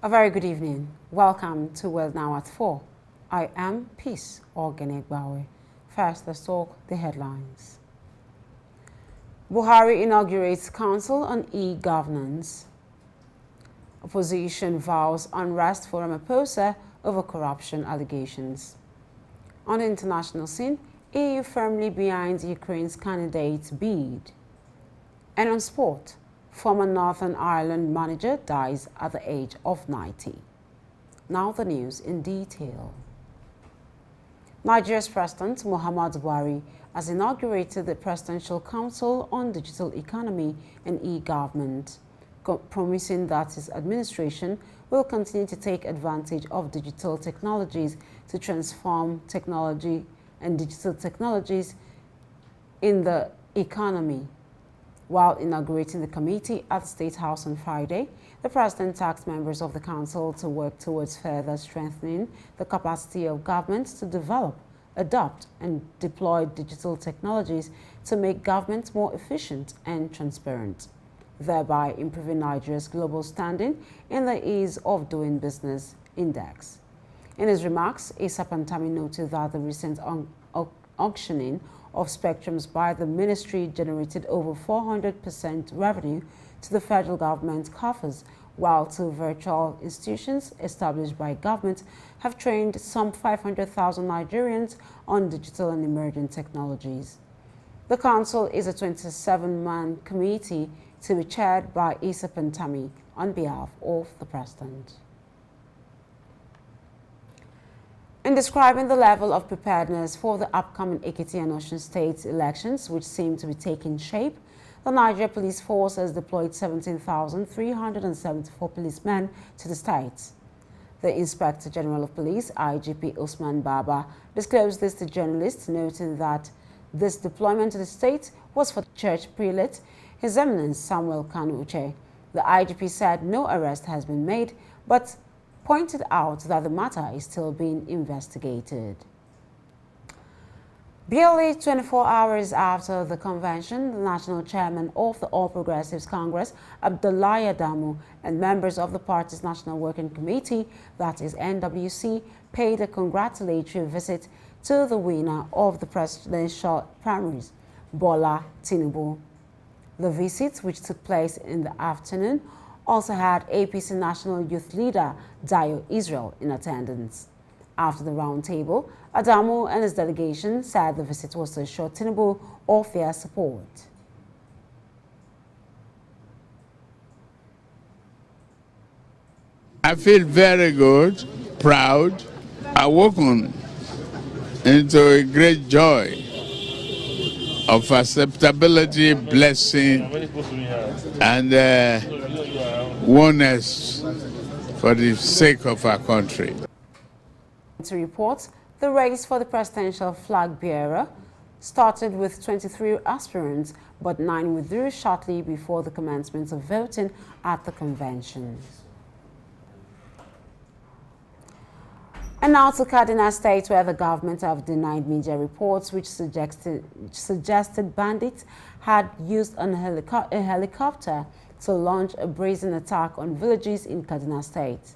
A very good evening. Welcome to World Now at 4. I am Peace Ogenegbawe. First, let's talk the headlines. Buhari inaugurates Council on E-Governance. Opposition vows unrest for Ramaphosa over corruption allegations. On the international scene, EU firmly behind Ukraine's candidate bid. And on sport, former Northern Ireland manager dies at the age of 90. Now the news in detail. Nigeria's President Muhammadu Buhari has inaugurated the Presidential Council on Digital Economy and E-Government, promising that his administration will continue to take advantage of digital technologies to transform technology and digital technologies in the economy. While inaugurating the committee at the State House on Friday, the President asked members of the Council to work towards further strengthening the capacity of governments to develop, adopt, and deploy digital technologies to make government more efficient and transparent, thereby improving Nigeria's global standing in the Ease of Doing Business Index. In his remarks, Issa Pantami noted that the recent auctioning of spectrums by the ministry generated over 400% revenue to the federal government coffers, while two virtual institutions established by government have trained some 500,000 Nigerians on digital and emerging technologies. The council is a 27-man committee to be chaired by Issa Pantami on behalf of the President. In describing the level of preparedness for the upcoming Ekiti and Osun State elections, which seem to be taking shape, the Nigeria Police Force has deployed 17,374 policemen to the states. The Inspector General of Police, IGP Usman Baba, disclosed this to journalists, noting that this deployment to the state was for church prelate, His Eminence Samuel Kanu Uche. The IGP said no arrest has been made, but pointed out that the matter is still being investigated. Barely 24 hours after the convention, the national chairman of the All Progressives Congress, Abdullahi Adamu, and members of the party's National Working Committee, that is NWC, paid a congratulatory visit to the winner of the presidential primaries, Bola Tinubu. The visit, which took place in the afternoon, also had APC National Youth Leader Dayo Israel in attendance. After the roundtable, Adamu and his delegation said the visit was to assure Tinubu of their support. I feel very good, proud, awoken into a great joy of acceptability, blessing, and oneness for the sake of our country. To report, the race for the presidential flag bearer started with 23 aspirants, but 9 withdrew shortly before the commencement of voting at the convention. And now to Kaduna State, where the government have denied media reports which suggested bandits had used a helicopter to launch a brazen attack on villages in Kaduna State.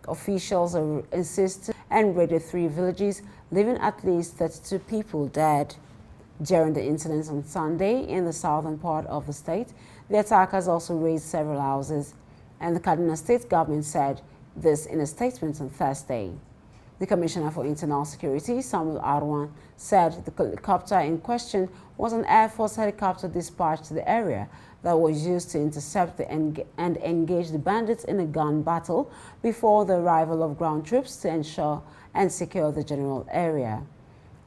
Officials insisted and raided 3 villages, leaving at least 32 people dead. During the incidents on Sunday in the southern part of the state, the attackers also razed several houses, and the Kaduna State government said this in a statement on Thursday. The Commissioner for Internal Security, Samuel Arwan, said the helicopter in question was an Air Force helicopter dispatched to the area that was used to intercept and engage the bandits in a gun battle before the arrival of ground troops to ensure and secure the general area.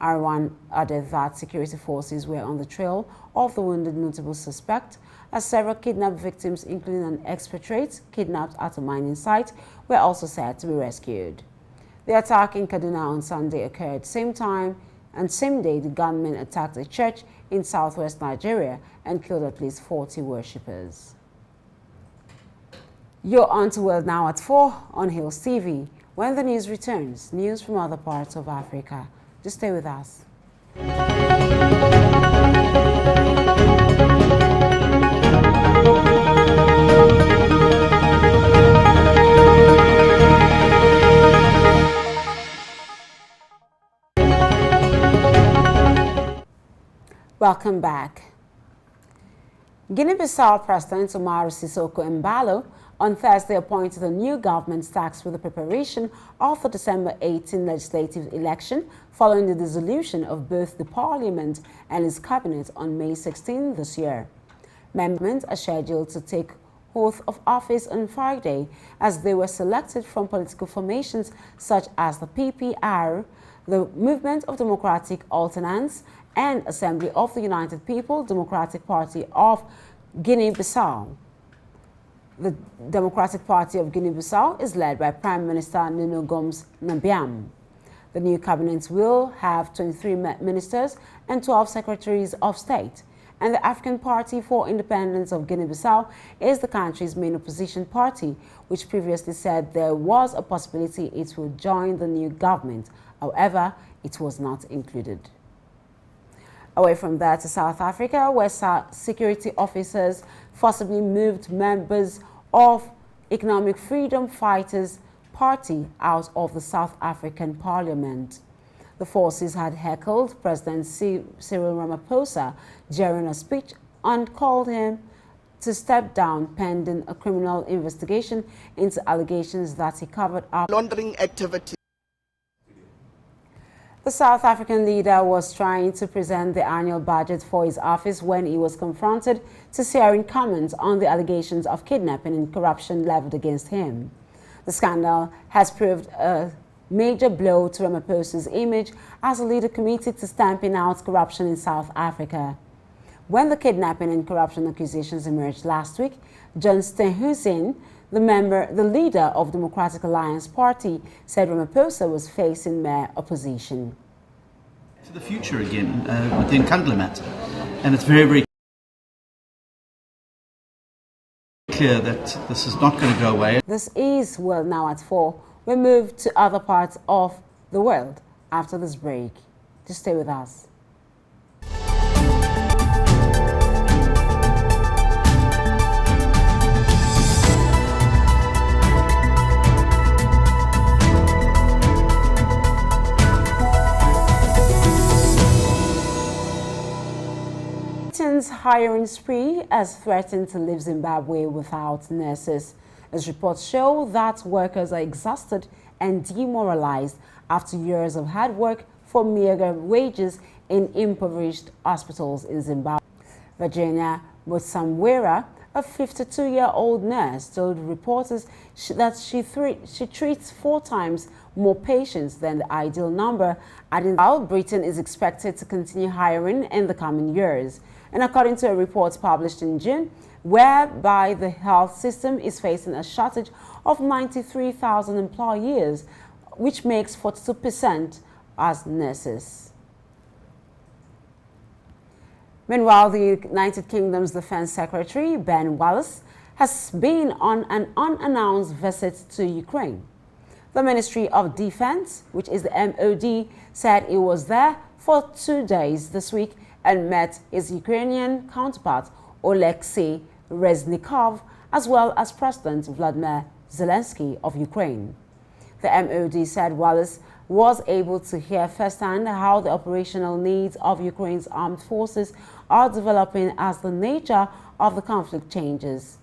Arwan added that security forces were on the trail of the wounded notable suspect, as several kidnapped victims, including an expatriate kidnapped at a mining site, were also said to be rescued. The attack in Kaduna on Sunday occurred same time and same day the gunmen attacked a church in southwest Nigeria and killed at least 40 worshippers. You're on to World Now at 4 on Hills TV. When the news returns, news from other parts of Africa. Just stay with us. Welcome back. Guinea-Bissau President Umaru Sissoco Embalo on Thursday appointed a new government tasked with the preparation of the December 18 legislative election following the dissolution of both the parliament and its cabinet on May 16 this year. Members are scheduled to take oath of office on Friday as they were selected from political formations such as the PPR, the Movement of Democratic Alternance, and Assembly of the United People Democratic Party of Guinea-Bissau. The Democratic Party of Guinea-Bissau is led by Prime Minister Nuno Gomes Nambiam. The new cabinet will have 23 ministers and 12 secretaries of state. And the African Party for Independence of Guinea-Bissau is the country's main opposition party, which previously said there was a possibility it would join the new government. However, it was not included. Away from there to South Africa, where security officers forcibly moved members of Economic Freedom Fighters Party out of the South African Parliament. The forces had heckled President Cyril Ramaphosa during a speech and called him to step down pending a criminal investigation into allegations that he covered up laundering activity. The South African leader was trying to present the annual budget for his office when he was confronted to sharing comments on the allegations of kidnapping and corruption leveled against him. The scandal has proved a major blow to Ramaphosa's image as a leader committed to stamping out corruption in South Africa. When the kidnapping and corruption accusations emerged last week, John Steenhuisen, the leader of Democratic Alliance Party, said Ramaphosa was facing mere opposition. To the future again with the Nkandla matter, and it's very, very clear that this is not going to go away. This is World Now at 4. We move to other parts of the world after this break. Just stay with us. Britain's hiring spree has threatened to leave Zimbabwe without nurses, as reports show that workers are exhausted and demoralized after years of hard work for meager wages in impoverished hospitals in Zimbabwe. Virginia Mutsamwera, a 52-year-old nurse, told reporters that she treats 4 times more patients than the ideal number, adding that Britain is expected to continue hiring in the coming years. And according to a report published in June, whereby the health system is facing a shortage of 93,000 employees, which makes 42% as nurses. Meanwhile, the United Kingdom's Defense Secretary, Ben Wallace, has been on an unannounced visit to Ukraine. The Ministry of Defense, which is the MOD, said it was there for 2 days this week and met its Ukrainian counterpart, Oleksiy Reznikov, as well as President Vladimir Zelensky of Ukraine. The MOD said Wallace was able to hear firsthand how the operational needs of Ukraine's armed forces are developing as the nature of the conflict changes.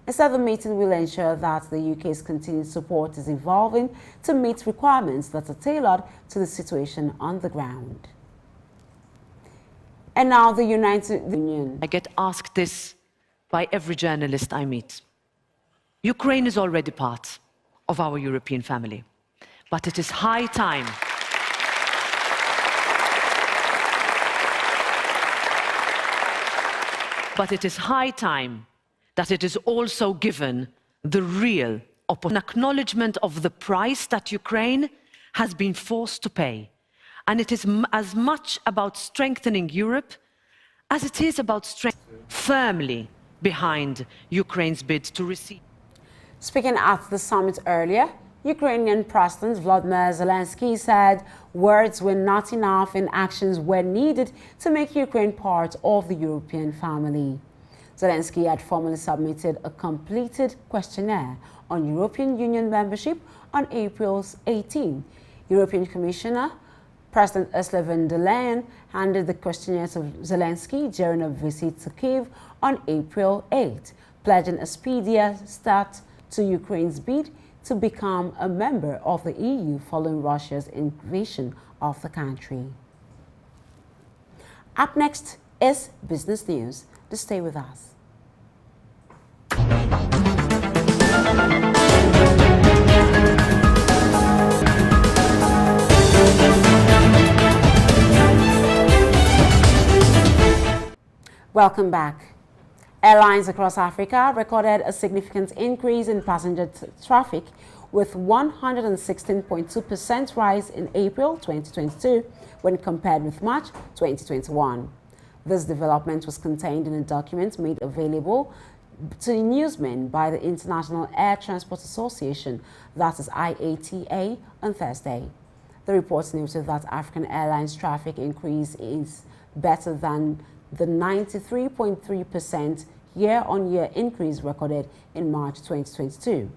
Instead, the meeting will ensure that the UK's continued support is evolving to meet requirements that are tailored to the situation on the ground. And now the United Union. I get asked this by every journalist I meet. Ukraine is already part of our European family, but it is high time that it is also given the real acknowledgement of the price that Ukraine has been forced to pay. And it is as much about strengthening Europe as it is about firmly behind Ukraine's bid to receive. Speaking at the summit earlier, Ukrainian President Vladimir Zelensky said words were not enough and actions were needed to make Ukraine part of the European family. Zelensky had formally submitted a completed questionnaire on European Union membership on April 18. European Commissioner President Ursula von der Leyen handed the questionnaire to Zelensky during a visit to Kyiv on April 8, pledging a speedier start to Ukraine's bid to become a member of the EU following Russia's invasion of the country. Up next is business news. To stay with us. Welcome back. Airlines across Africa recorded a significant increase in passenger traffic with 116.2% rise in April 2022 when compared with March 2021. This development was contained in a document made available to newsmen by the International Air Transport Association, that is IATA, on Thursday. The report noted that African Airlines traffic increase is better than the 93.3% year-on-year increase recorded in March 2022,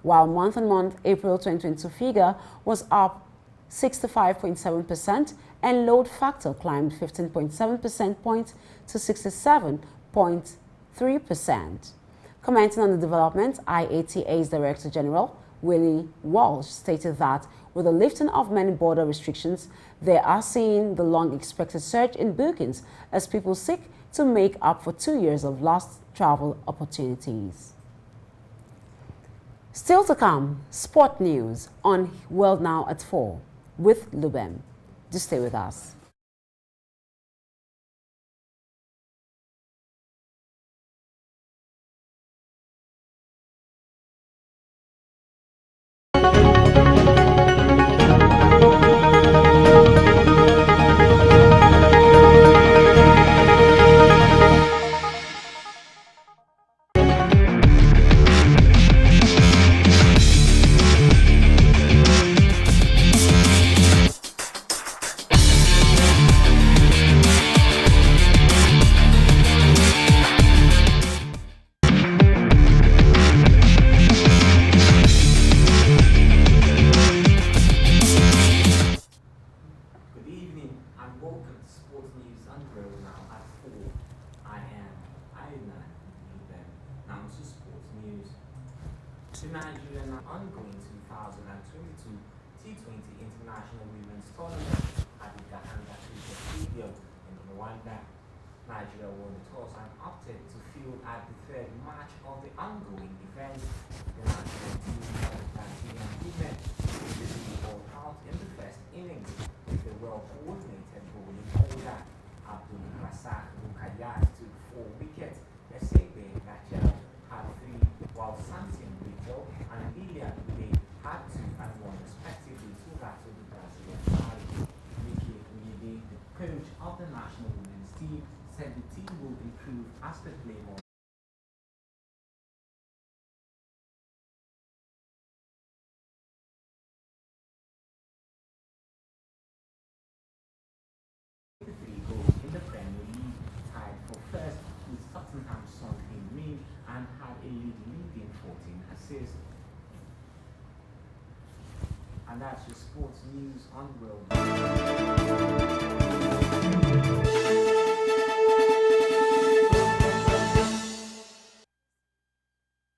while month-on-month April 2022 figure was up 65.7% and load factor climbed 15.7 percentage points to 67.3%. Commenting on the development, IATA's Director General Willie Walsh stated that with the lifting of many border restrictions, they are seeing the long-expected surge in bookings as people seek to make up for 2 years of lost travel opportunities. Still to come, sport news on World Now at 4 with Lubem. Do stay with us. The Nigerian ongoing 2022 T20 International Women's Tournament at the Gahanga Cricket Stadium in Rwanda. Nigeria won the toss and opted to field at the third match of the ongoing event. The national team of Nigerian women will ball out in the first innings with the well-coordinated bowling order. Abdul Razak Rukayat took 4 wickets. Esegbe Rachel had 3, while Samson Rachel and Lilia Ude had 2 and 1 respectively to rattle the Brazilian side. Mickey Uide, the coach of the national women's team, said the team will improve as they play more. The 3 goals in the Premier League, tied for first with Tottenham's Son Heung-min and had a leading 14 assists. And that's your sports news on World.